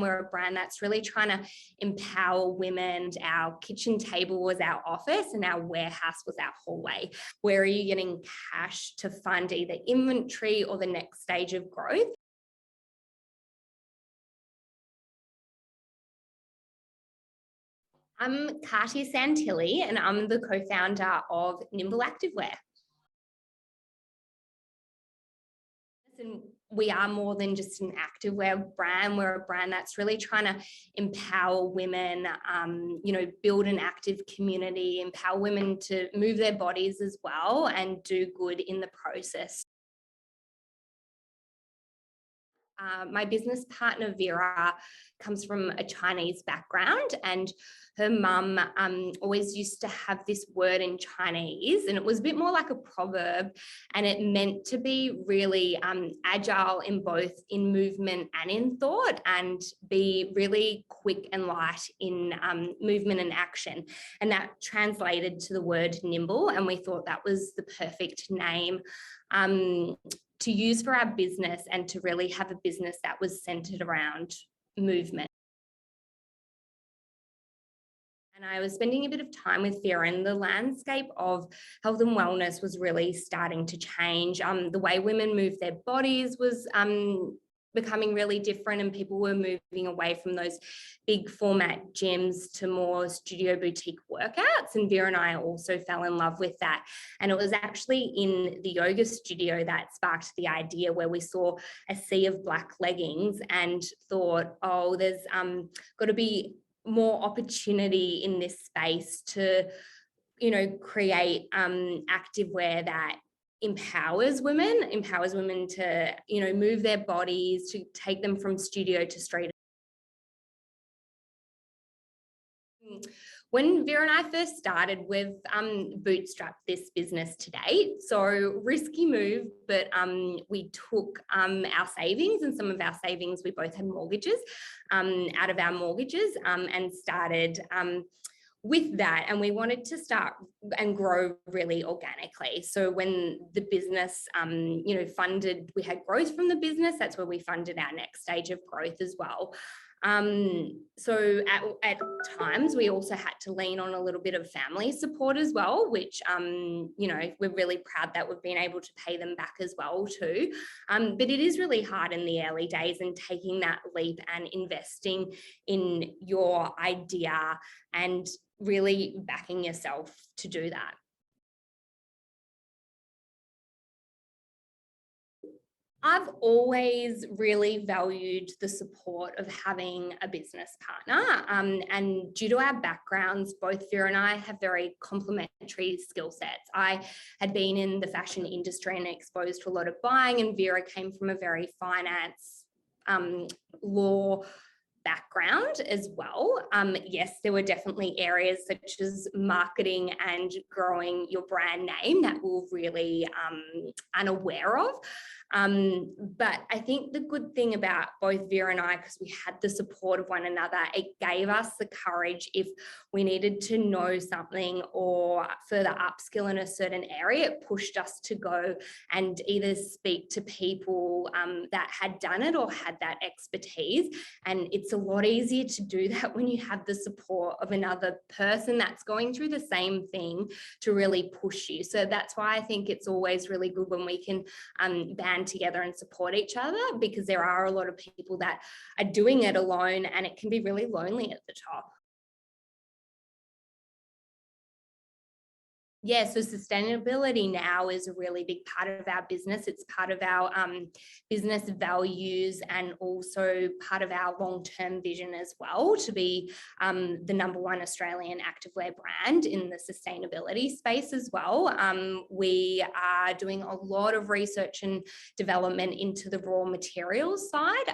We're a brand that's really trying to empower women. Our kitchen table was our office and our warehouse was our hallway. Where are you getting cash to fund either inventory or the next stage of growth? I'm Katia Santilli and I'm the co-founder of Nimble Activewear. And we are more than just an activewear brand. We're a brand that's really trying to empower women, build an active community, empower women to move their bodies as well and do good in the process. My business partner, Vera, comes from a Chinese background, and her mum always used to have this word in Chinese, and it was a bit more like a proverb, and it meant to be really agile in both in movement and in thought, and be really quick and light in movement and action. And that translated to the word nimble, and we thought that was the perfect name to use for our business and to really have a business that was centered around movement. And I was spending a bit of time with Vera, and the landscape of health and wellness was really starting to change. The way women move their bodies was becoming really different, and people were moving away from those big format gyms to more studio boutique workouts. And Vera and I also fell in love with that. And it was actually in the yoga studio that sparked the idea, where we saw a sea of black leggings and thought, oh, there's got to be more opportunity in this space to, create activewear that empowers women to, move their bodies, to take them from studio to street. When Vera and I first started, we've bootstrapped this business to date. So risky move, but we took our savings, and some of our savings, we both had mortgages, out of our mortgages, and started with that. And we wanted to start and grow really organically. So when the business, funded, we had growth from the business, that's where we funded our next stage of growth as well. So at times we also had to lean on a little bit of family support as well, which, we're really proud that we've been able to pay them back as well too. But it is really hard in the early days, and taking that leap and investing in your idea and really backing yourself to do that. I've always really valued the support of having a business partner, and due to our backgrounds, both Vera and I have very complementary skill sets. I had been in the fashion industry and exposed to a lot of buying, and Vera came from a very finance, law background as well. Yes, there were definitely areas such as marketing and growing your brand name that we're really unaware of. But I think the good thing about both Vera and I, because we had the support of one another, it gave us the courage if we needed to know something or further upskill in a certain area. It pushed us to go and either speak to people that had done it or had that expertise. And it's a lot easier to do that when you have the support of another person that's going through the same thing to really push you. So that's why I think it's always really good when we can band together and support each other, because there are a lot of people that are doing it alone, and it can be really lonely at the top. Yeah, so sustainability now is a really big part of our business. It's part of our business values, and also part of our long-term vision as well, to be the #1 Australian activewear brand in the sustainability space as well. We are doing a lot of research and development into the raw materials side.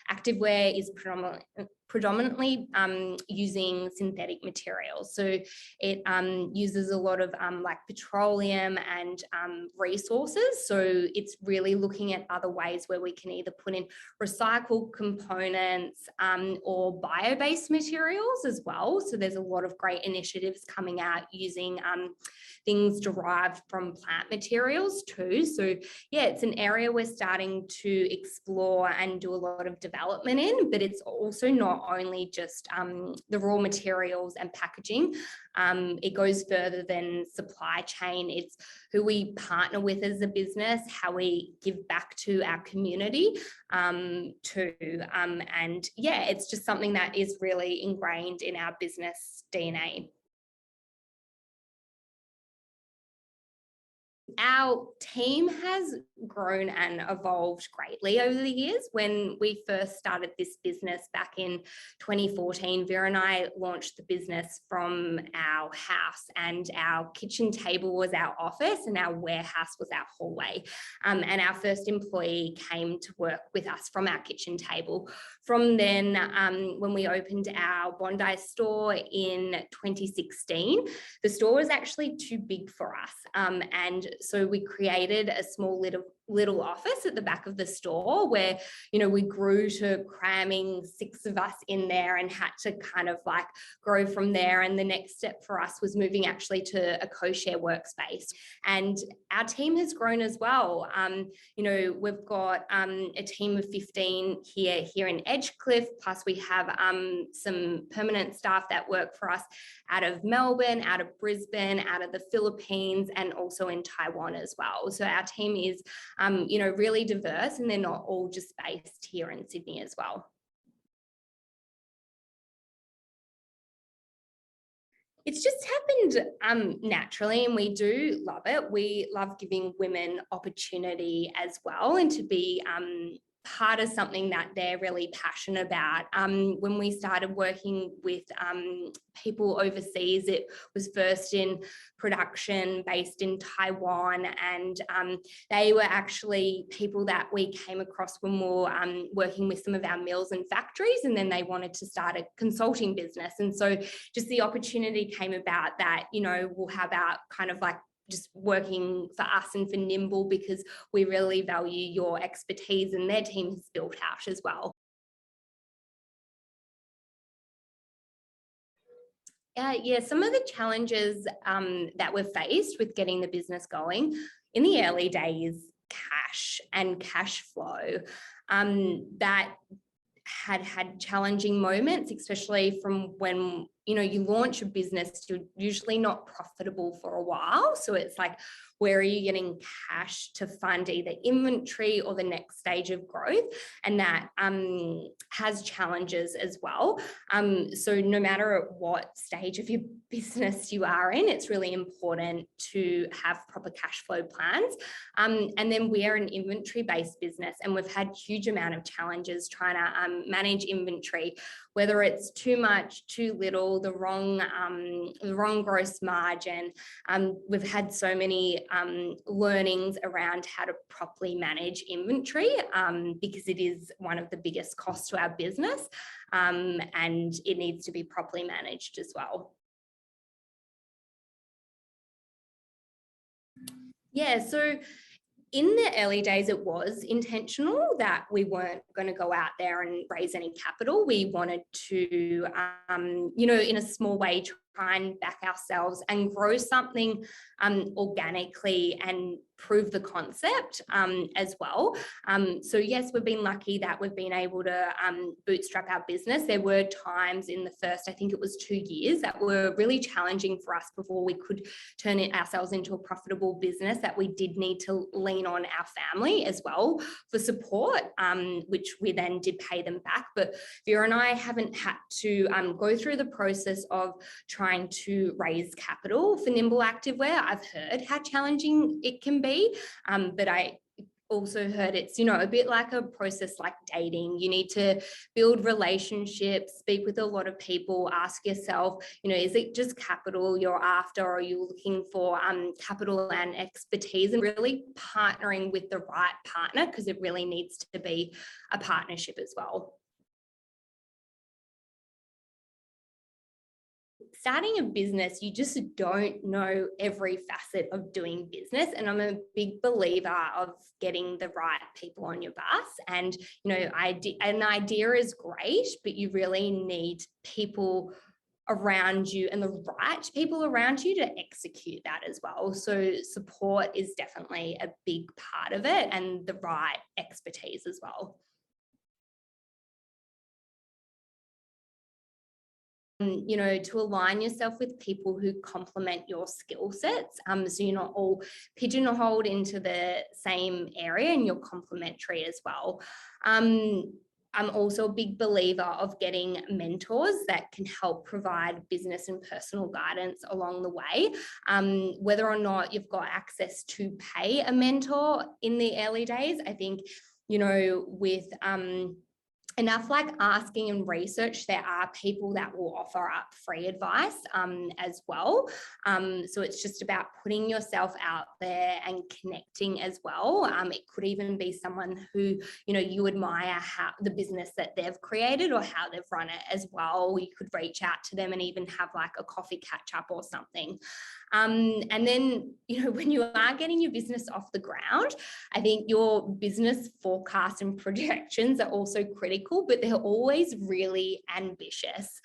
Activewear is predominantly using synthetic materials. So it uses a lot of like petroleum and resources. So it's really looking at other ways where we can either put in recycled components or bio-based materials as well. So there's a lot of great initiatives coming out using things derived from plant materials too. So yeah, it's an area we're starting to explore and do a lot of development in, but it's also not only just the raw materials and packaging. It goes further than supply chain. It's who we partner with as a business, how we give back to our community too. And yeah, it's just something that is really ingrained in our business DNA. Our team has grown and evolved greatly over the years. When we first started this business back in 2014, Vera and I launched the business from our house, and our kitchen table was our office and our warehouse was our hallway. And our first employee came to work with us from our kitchen table. From then, when we opened our Bondi store in 2016, the store was actually too big for us. And so we created a small little office at the back of the store where, you know, we grew to cramming 6 of us in there and had to kind of like grow from there. And the next step for us was moving actually to a co-share workspace. And our team has grown as well. You know, we've got a team of 15 here in Edgecliff, plus we have some permanent staff that work for us out of Melbourne, out of Brisbane, out of the Philippines, and also in Taiwan as well. So our team is, you know, really diverse, and they're not all just based here in Sydney as well. It's just happened naturally, and we do love it. We love giving women opportunity as well, and to be part of something that they're really passionate about. When we started working with people overseas, it was first in production based in Taiwan, and they were actually people that we came across when we were working with some of our mills and factories, and then they wanted to start a consulting business. And so just the opportunity came about that, you know, we'll have our kind of like just working for us and for Nimble, because we really value your expertise, and their team has built out as well. Yeah, some of the challenges that we've faced with getting the business going in the early days, cash and cash flow, that had challenging moments, especially from when, you know, you launch a business, you're usually not profitable for a while. So it's like, where are you getting cash to fund either inventory or the next stage of growth? And that has challenges as well. So no matter at what stage of your business you are in, it's really important to have proper cash flow plans. And then we are an inventory-based business, and we've had huge amount of challenges trying to manage inventory, whether it's too much, too little, the wrong gross margin. We've had so many learnings around how to properly manage inventory, because it is one of the biggest costs to our business, and it needs to be properly managed as well. Yeah, so in the early days, it was intentional that we weren't going to go out there and raise any capital. We wanted to, you know, in a small way, try and back ourselves and grow something organically and prove the concept as well. So yes, we've been lucky that we've been able to bootstrap our business. There were times in the first, I think it was 2 years, that were really challenging for us before we could turn it ourselves into a profitable business, that we did need to lean on our family as well for support, which we then did pay them back. But Vera and I haven't had to go through the process of trying to raise capital for Nimble Activewear. I've heard how challenging it can be, but I also heard it's, you know, a bit like a process like dating. You need to build relationships, speak with a lot of people, ask yourself, you know, is it just capital you're after, or are you looking for capital and expertise, and really partnering with the right partner, because it really needs to be a partnership as well. starting a business, you just don't know every facet of doing business. And I'm a big believer of getting the right people on your bus. And, you know, an idea is great, but you really need people around you and the right people around you to execute that as well. So support is definitely a big part of it, and the right expertise as well. You know, to align yourself with people who complement your skill sets. So you're not all pigeonholed into the same area, and you're complementary as well. I'm also a big believer of getting mentors that can help provide business and personal guidance along the way. Whether or not you've got access to pay a mentor in the early days, I think, you know, with enough like asking and research, there are people that will offer up free advice as well. So it's just about putting yourself out there and connecting as well. It could even be someone who, you know, you admire how the business that they've created or how they've run it as well. You could reach out to them and even have like a coffee catch up or something. And then, you know, when you are getting your business off the ground, I think your business forecast and projections are also critical, but they're always really ambitious,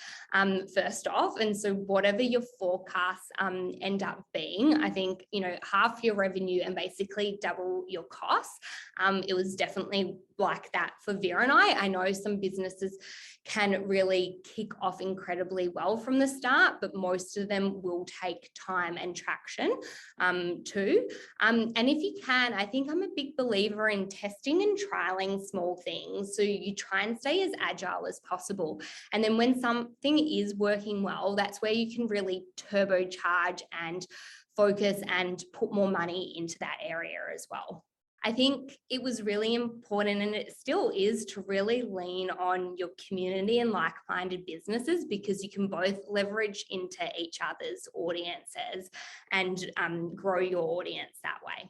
first off. And so whatever your forecasts end up being, I think, you know, half your revenue and basically double your costs. It was definitely like that for Vera and I. I know some businesses can really kick off incredibly well from the start, but most of them will take time and traction too. And if you can, I think I'm a big believer in testing and trialing small things. So you try and stay as agile as possible. And then when something is working well, that's where you can really turbocharge and focus and put more money into that area as well. I think it was really important, and it still is, to really lean on your community and like-minded businesses, because you can both leverage into each other's audiences and grow your audience that way.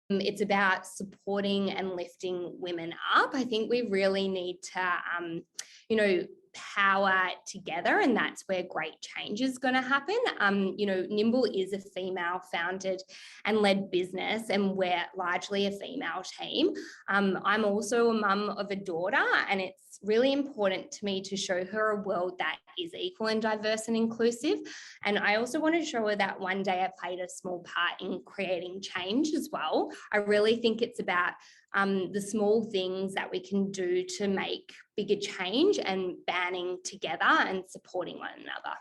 It's about supporting and lifting women up. I think we really need to, you know, power together, and that's where great change is going to happen. You know, Nimble is a female founded and led business, and we're largely a female team. I'm also a mum of a daughter, and it's really important to me to show her a world that is equal and diverse and inclusive. And I also want to show her that one day I played a small part in creating change as well. I really think it's about the small things that we can do to make bigger change, and banding together and supporting one another.